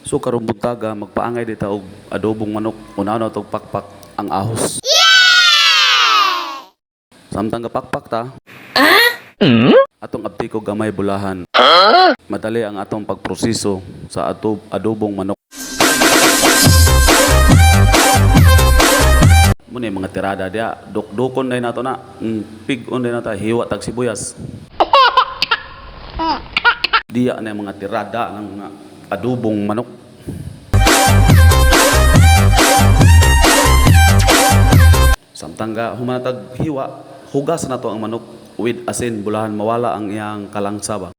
So karong buntaga magpaangay dita og adobong manok, una na tog pakpak ang ahos. Samtang gapakpak ta, atong abti ko gamay bulahan. Madali ang atong pagproseso sa adobong manok. Muna yung mga tirada dia, dukdukon na nato na, pig-on na nato, hiwa tag sibuyas. Diya na yung mga tirada ng mga adobong manok. Samtang humanatag hiwa, hugas na to ang manok with asin, bulahan mawala ang iyang kalangsa ba.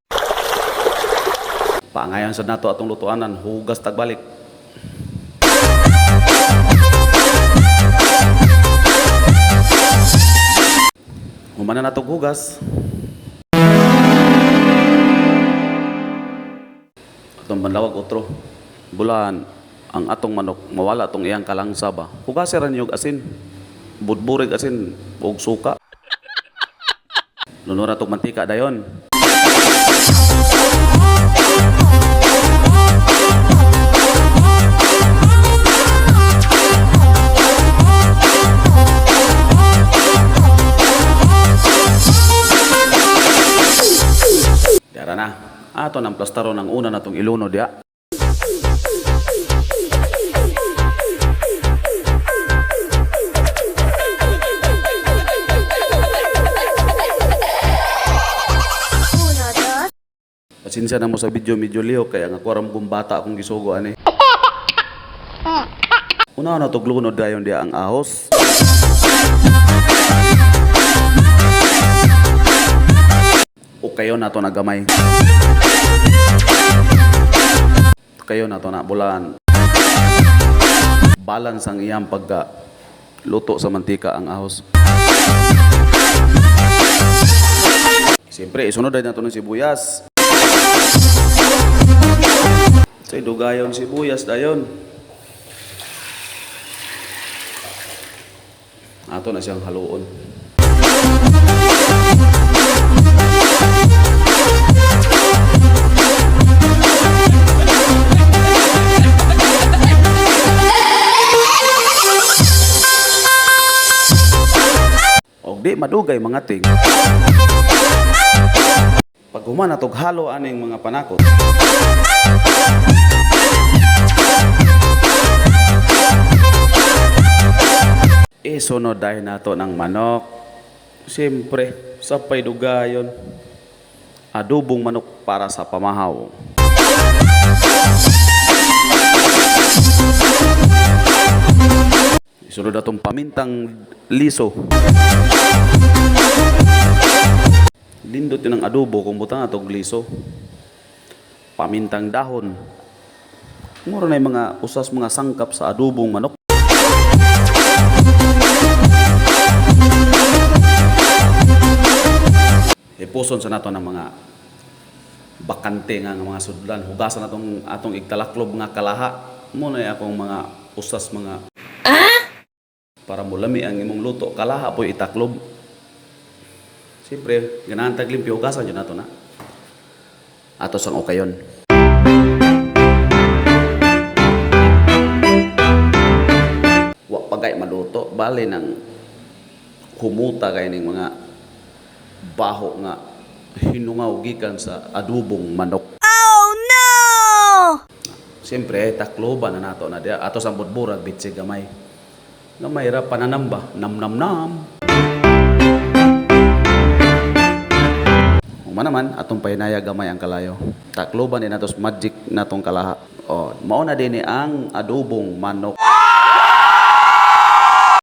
Paangayon sa nato atong lutuanan, hugas tagbalik. Humana na itong hugas. Atong banlawag otro. Bulahan ang atong manok, mawala atong iyang kalangsa ba. Hugasan yung asin. Budburig asin, og suka. Lunura itong mantika dayon. Dara na. Ato ng plastaro ng una natong iluno dia. Pasensya na mo sa video, medyo lihok kaya nga kuwaram kong bata akong gisugo ani. Una na to glunod dayon dia ang ahos. O kayo na to nagamay. Kayo na to na bulan. Balance ang iyang pagka luto sa mantika ang ahos. Siyempre, isunod na ito ng sibuyas. Say dugayon sibuyas dayon. Ato na siyang haluon. Og di madugay mga ting. Pag humana tog halo aning mga panakot. Isunod dahil nato ng manok. Siyempre, sapay dugayon. Adobong manok para sa pamahaw. Isunod na itong pamintang liso. Lindot yun ang adobo kung butang atong liso. Pamintang dahon. Mura na yung mga usas mga sangkap sa adobong manok. Ipuson sa nato ng mga bakante nga mga sudlan. Hugasan atong igtalaklob nga kalaha. Muna yung akong mga usas mga para mulami ang imong luto. Kalaha po itaklob. Siyempre, ganahan taglimpyo, hugasan yun nato na. Ato sang okayon. Wa pagay maluto, bali ng humuta kay ning mga baho nga hinungaw gikan sa adobong manok. Oh no! Siyempre, takloban na nato na dia. Ato sang budburag bitsi gamay. Gamay ra pananamba, nam. Manaman atong pahinaya gamay ang kalayo. Takloban din natos magic natong kalaha. Oh, mao na din ang adobong manok.